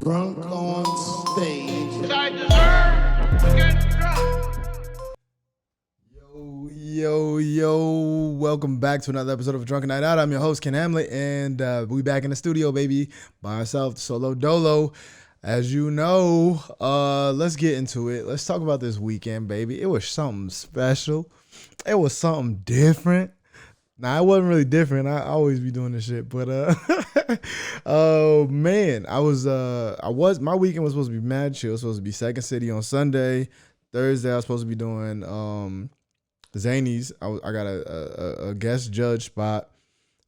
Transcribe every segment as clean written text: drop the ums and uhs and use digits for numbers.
Drunk on stage. I deserve to get drunk. Yo, welcome back to another episode of Drunken Night Out. I'm your host, Ken Hamlet, and we back in the studio, baby, by ourselves, solo dolo. As you know, let's get into it. Let's talk about this weekend, baby. It was something special. It was something different. Nah, it wasn't really different. I always be doing this shit, but oh man, my weekend was supposed to be mad chill. It was supposed to be Second City on Sunday. Thursday, I was supposed to be doing Zanies. I got a guest judge spot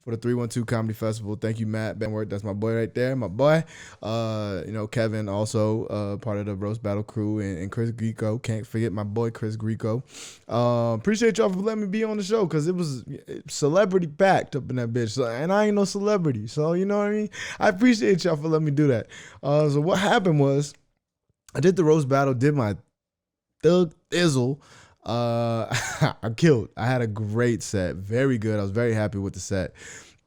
for the 312 Comedy Festival. Thank you, Matt Benworth. That's my boy right there, my boy. Kevin also part of the Roast Battle crew, and Chris Greco. Can't forget my boy Chris Greco. Appreciate y'all for letting me be on the show because it was celebrity packed up in that bitch. So, and I ain't no celebrity, so you know what I mean. I appreciate y'all for letting me do that. So what happened was, I did the Roast Battle, did my Thug Thizzle. I killed. I had a great set. Very good. I was very happy with the set.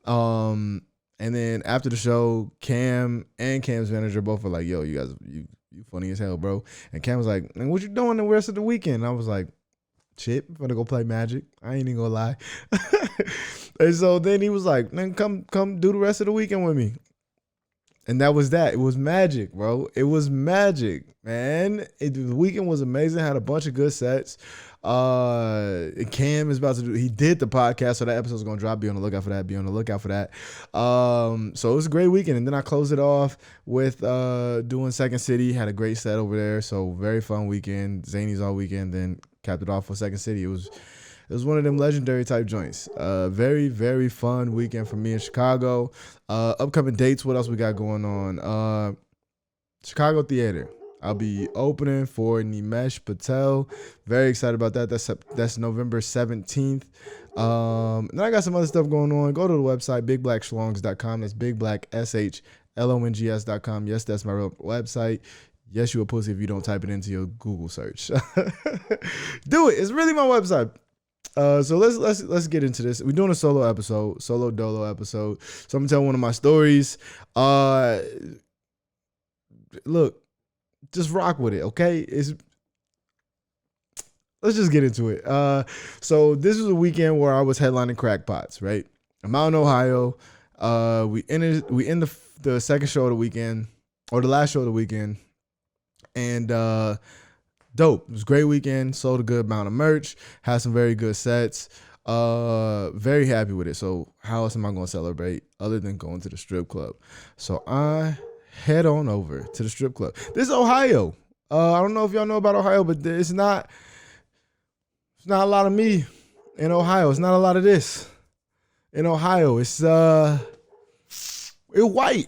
And then after the show, Cam and Cam's manager both were like, yo, you guys, you funny as hell, bro. And Cam was like, man, what you doing the rest of the weekend? And I was like, shit, I'm gonna go play Magic. I ain't even gonna lie. And so then he was like, man, come do the rest of the weekend with me. And that was that. It was magic, bro. It was magic, man. The weekend was amazing. Had a bunch of good sets. Cam is about to do. He did the podcast, so that episode's gonna drop. Be on the lookout for that. So it was a great weekend, and then I closed it off with doing Second City. Had a great set over there. So very fun weekend. Zanies all weekend. Then capped it off with Second City. It was one of them legendary type joints. Very, very fun weekend for me in Chicago. Upcoming dates, what else we got going on? Chicago Theater. I'll be opening for Nimesh Patel. Very excited about that. That's November 17th. Then I got some other stuff going on. Go to the website, bigblackschlongs.com. That's bigblackschlongs.com. Yes, that's my real website. Yes, you a pussy if you don't type it into your Google search. Do it. It's really my website. So let's get into this. We're doing a solo dolo episode. So I'm gonna tell one of my stories. Look, just rock with it, okay? Let's just get into it. So this was a weekend where I was headlining Crackpots, right? I'm out in Ohio. We end the second show of the weekend, or the last show of the weekend, and dope. It was a great weekend. Sold a good amount of merch. Had some very good sets. Very happy with it. So how else am I going to celebrate other than going to the strip club? So I head on over to the strip club. This is Ohio. I don't know if y'all know about Ohio, but it's not a lot of me in Ohio. It's not a lot of this in Ohio. It's white.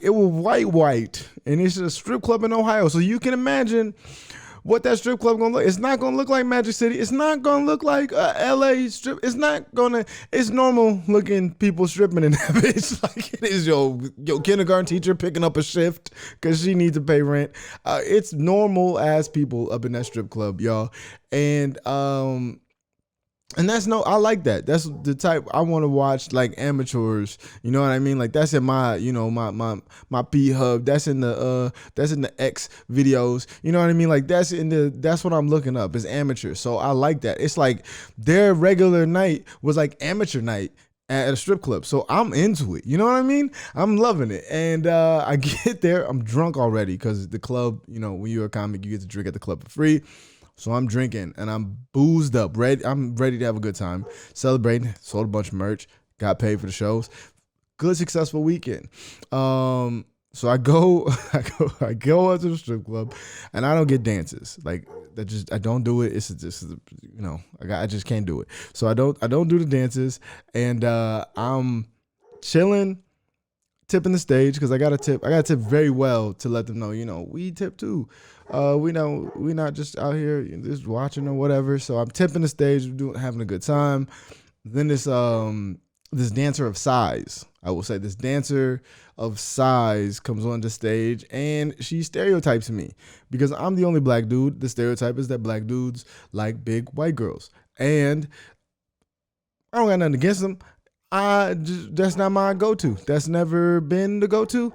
It was white. And it's a strip club in Ohio. So you can imagine what that strip club gonna look. It's not gonna look like Magic City. It's not gonna look like LA strip. It's normal looking people stripping in that bitch. Like it is your kindergarten teacher picking up a shift because she needs to pay rent. It's normal ass people up in that strip club, y'all. And I like that. That's the type I want to watch, like amateurs. You know what I mean? Like that's in my, my P Hub. That's in the X videos. You know what I mean? Like that's what I'm looking up is amateurs. So I like that. It's like their regular night was like amateur night at a strip club. So I'm into it. You know what I mean? I'm loving it. And I get there. I'm drunk already because the club, when you're a comic, you get to drink at the club for free. So I'm drinking and I'm boozed up. I'm ready to have a good time. Celebrating. Sold a bunch of merch. Got paid for the shows. Good, successful weekend. So I go up to the strip club and I don't get dances. Like I don't do it. It's just, I just can't do it. So I don't do the dances and I'm chilling, tipping the stage because I got to tip very well to let them know, we tip too. We not just out here just watching or whatever. So I'm tipping the stage, having a good time. Then this dancer of size, I will say, this dancer of size comes on the stage and she stereotypes me because I'm the only black dude. The stereotype is that black dudes like big white girls, and I don't got nothing against them. That's not my go-to. That's never been the go-to.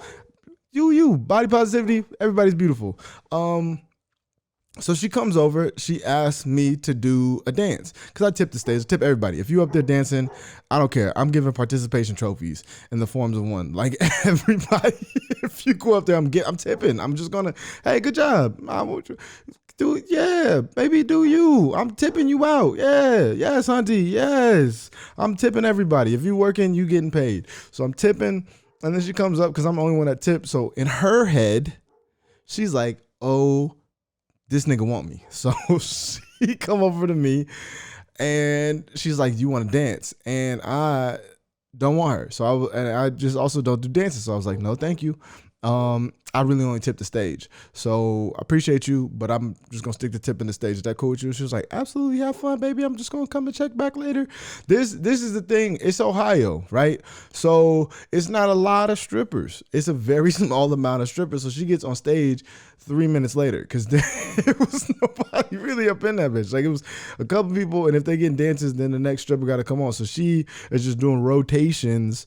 you. Body positivity, everybody's beautiful. So she comes over, she asks me to do a dance. Because I tip the stage, I tip everybody. If you up there dancing, I don't care. I'm giving participation trophies in the forms of one. Like everybody, if you go up there, I'm tipping. I'm just gonna, hey, good job. I want you. Baby, do you. I'm tipping you out. Yeah, yes, auntie, yes. I'm tipping everybody. If you working, you getting paid. So I'm tipping, and then she comes up because I'm the only one that tips. So in her head, she's like, oh, this nigga want me. So she come over to me and she's like, you want to dance? And I don't want her. So I just also don't do dances. So I was like, no, thank you. I really only tip the stage. So I appreciate you, but I'm just going to stick to tipping the stage. Is that cool with you? She was like, absolutely, have fun, baby. I'm just going to come and check back later. This is the thing. It's Ohio, right? So it's not a lot of strippers. It's a very small amount of strippers. So she gets on stage 3 minutes later because there was nobody really up in that bitch. Like it was a couple people, and if they getting dances, then the next stripper got to come on. So she is just doing rotations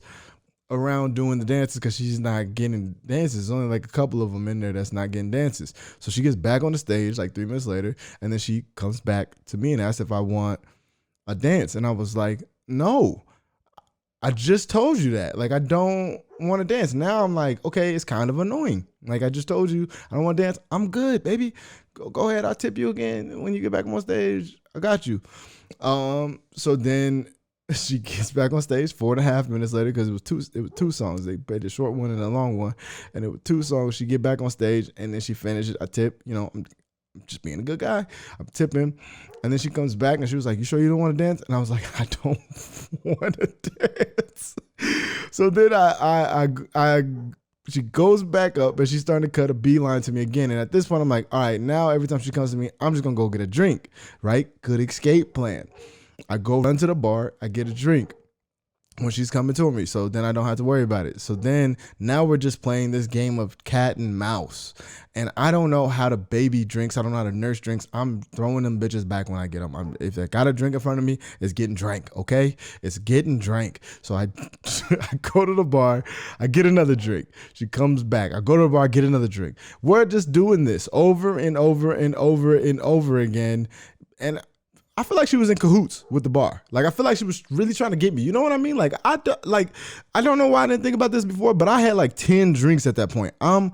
around doing the dances because she's not getting dances. There's only like a couple of them in there that's not getting dances. So she gets back on the stage like 3 minutes later, and then she comes back to me and asks if I want a dance. And I was like, no, I just told you that. Like, I don't want to dance. Now I'm like, okay, it's kind of annoying. Like, I just told you I don't want to dance. I'm good, baby. Go ahead. I'll tip you again when you get back on stage. I got you. So then she gets back on stage 4.5 minutes later because it was two songs. They played the short one and a long one, and it was 2 songs. She get back on stage and then she finishes. I tip. You know, I'm just being a good guy. I'm tipping, and then she comes back and she was like, "You sure you don't want to dance?" And I was like, "I don't want to dance." So then she goes back up and she's starting to cut a beeline to me again. And at this point, I'm like, all right, now every time she comes to me, I'm just gonna go get a drink. Right? Good escape plan. I go run to the bar, I get a drink when she's coming to me. So then I don't have to worry about it. So then now we're just playing this game of cat and mouse. And I don't know how to baby drinks. I don't know how to nurse drinks. I'm throwing them bitches back when I get them. If I got a drink in front of me, it's getting drank, okay? It's getting drank. So I go to the bar, I get another drink. She comes back. I go to the bar, I get another drink. We're just doing this over and over and over and over again. And I feel like she was in cahoots with the bar. Like, I feel like she was really trying to get me. You know what I mean? Like, I don't know why I didn't think about this before, but I had like 10 drinks at that point. I'm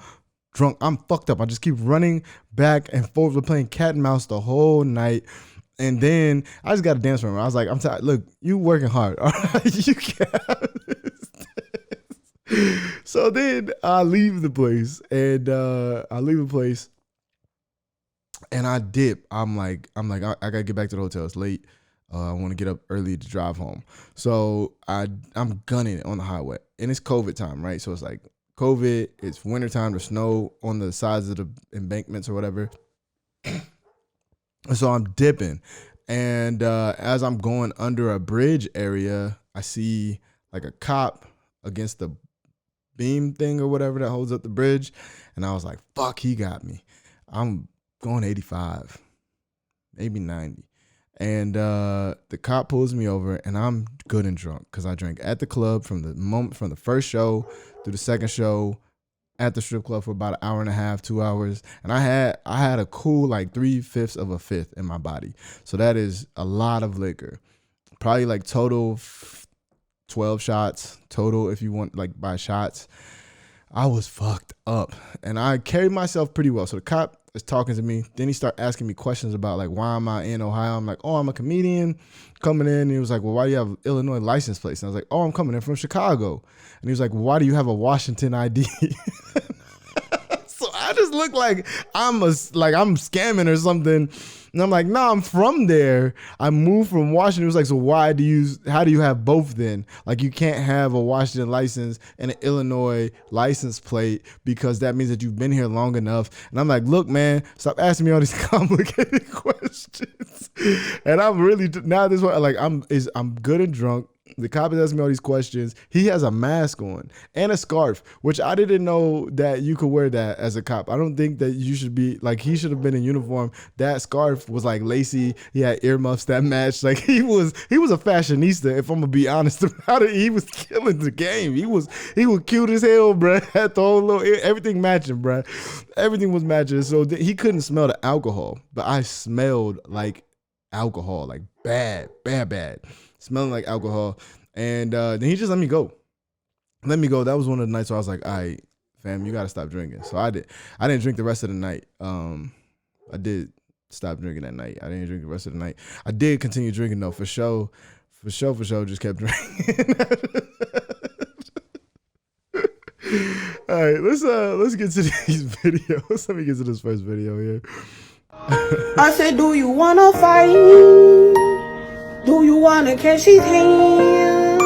drunk. I'm fucked up. I just keep running back and forth. We're playing cat and mouse the whole night. And then I just got to dance for her. I was like, I'm tired. Look, you working hard. All right, you got this. So then I leave the place and I dip. I'm like, I gotta get back to the hotel. It's late. I want to get up early to drive home. So I'm gunning it on the highway, and it's COVID time, right? So it's like COVID. It's wintertime. There's snow on the sides of the embankments or whatever. So I'm dipping, and as I'm going under a bridge area, I see like a cop against the beam thing or whatever that holds up the bridge, and I was like, "Fuck, he got me." I'm going 85, maybe 90. And the cop pulls me over, and I'm good and drunk because I drank at the club from the first show through the second show at the strip club for about an hour and a half, 2 hours. And I had a cool like 3/5 of a fifth in my body. So that is a lot of liquor. Probably like total 12 shots total if you want like by shots. I was fucked up, and I carried myself pretty well. So the cop is talking to me. Then he started asking me questions about like, why am I in Ohio? I'm like, oh, I'm a comedian coming in. And he was like, well, why do you have Illinois license plates? And I was like, oh, I'm coming in from Chicago. And he was like, well, why do you have a Washington ID? So I just look like I'm scamming or something. And I'm like, nah, I'm from there. I moved from Washington. It was like, so how do you have both then? Like, you can't have a Washington license and an Illinois license plate because that means that you've been here long enough. And I'm like, look, man, stop asking me all these complicated questions. And I'm really, now this one, like, I'm good and drunk. The cop is asking me all these questions. He has a mask on and a scarf, which I didn't know that you could wear that as a cop. I don't think that you should be like, he should have been in uniform. That scarf was like lacy. He had earmuffs that matched. Like he was a fashionista, if I'm gonna be honest about it. He was killing the game. He was cute as hell, bruh. Had the whole little, everything matching, bruh. Everything was matching. So he couldn't smell the alcohol, but I smelled like alcohol, like bad, smelling like alcohol. And then he just let me go. That was one of the nights where I was like, all right, fam, you gotta stop drinking. So I didn't drink the rest of the night. I did stop drinking that night. I didn't drink the rest of the night. I did continue drinking though, for sure, just kept drinking. All right, let's get to these videos. Let me get to this first video here. I said, do you wanna fight? Do you wanna catch these hands?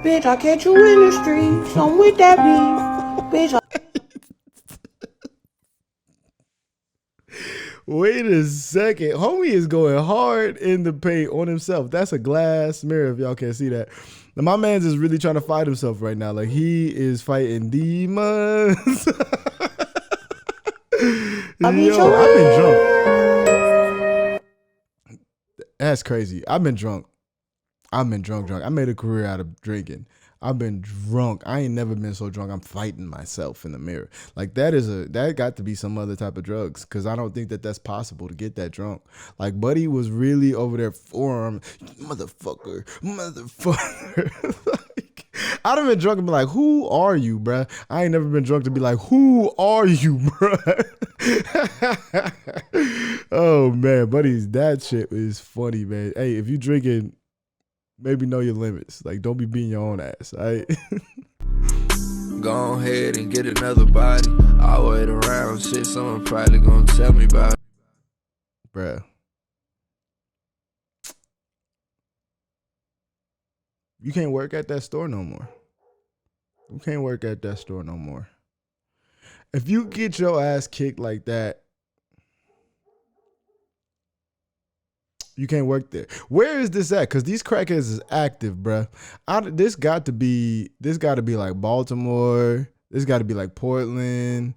Bitch, I catch you in the streets. I'm with that beef. Bitch, Wait a second. Homie is going hard in the paint on himself. That's a glass mirror, if y'all can't see that. Now, my man's is really trying to fight himself right now. Like, he is fighting demons. I've been drunk. That's crazy. I've been drunk. I made a career out of drinking. I've been drunk. I ain't never been so drunk. I'm fighting myself in the mirror. Like that got to be some other type of drugs, because I don't think that that's possible to get that drunk. Like Buddy was really over there forearm, motherfucker. Like, I done been drunk and be like, who are you, bruh? I ain't never been drunk to be like, who are you, bruh? Oh man, Buddy's that shit is funny, man. Hey, if you drinking, maybe know your limits. Like, don't be beating your own ass, all right? Go ahead and get another body. I'll wait around, shit, someone probably gonna tell me about it. Bruh. You can't work at that store no more. If you get your ass kicked like that, you can't work there. Where is this at? Because these crackheads is active, bruh. This got to be like Baltimore. This got to be like Portland.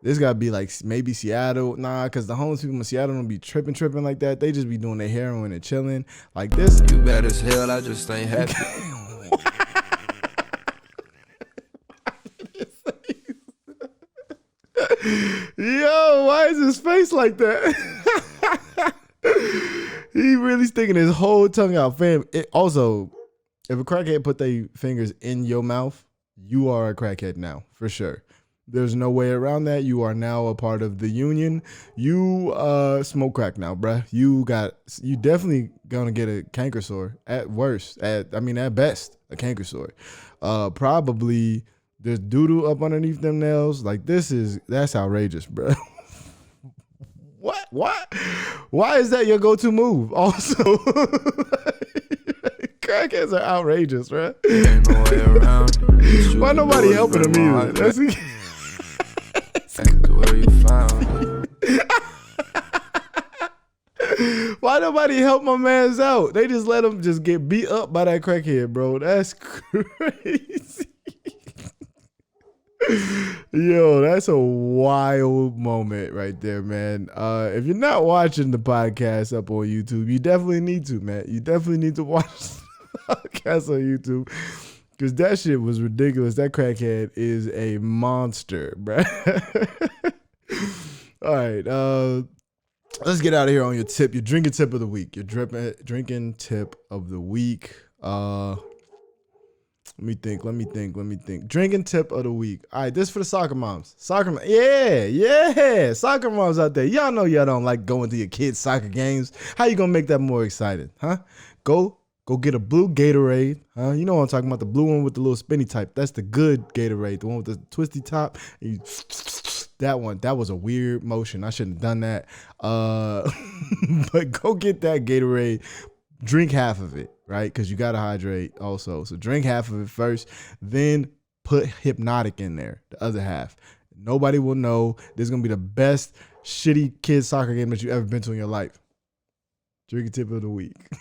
This got to be like maybe Seattle. Nah, because the homeless people in Seattle don't be tripping like that. They just be doing their heroin and chilling. Like this. You bad as hell, I just ain't happy. Yo, why is his face like that? He really sticking his whole tongue out, fam. Also, if a crackhead put their fingers in your mouth, you are a crackhead now, for sure. There's no way around that. You are now a part of the union. You smoke crack now, bruh. You definitely gonna get a canker sore at worst. At best, a canker sore. Probably there's doo-doo up underneath them nails. Like that's outrageous, bruh. What? Why is that your go-to move? Also, crackheads are outrageous, right? Ain't no way around. Why nobody helping him either? That's where you found. Why nobody help my man's out? They just let him just get beat up by that crackhead, bro. That's crazy. Yo, that's a wild moment right there, man. If you're not watching the podcast up on YouTube, you definitely need to, man. You definitely need to watch the podcast on YouTube, because that shit was ridiculous. That crackhead is a monster, bruh. All right, let's get out of here on your tip. Your drinking tip of the week. Your drinking tip of the week. Let me think. Drinking tip of the week. All right, this for the soccer moms. Yeah. Soccer moms out there. Y'all know y'all don't like going to your kids' soccer games. How you gonna make that more exciting, huh? Go get a blue Gatorade. You know what I'm talking about, the blue one with the little spinny type. That's the good Gatorade, the one with the twisty top. That one, that was a weird motion. I shouldn't have done that. But go get that Gatorade. Drink half of it, right? Because you got to hydrate also. So drink half of it first, then put Hypnotic in there, the other half. Nobody will know. This is going to be the best shitty kids soccer game that you ever been to in your life. Drinking tip of the week.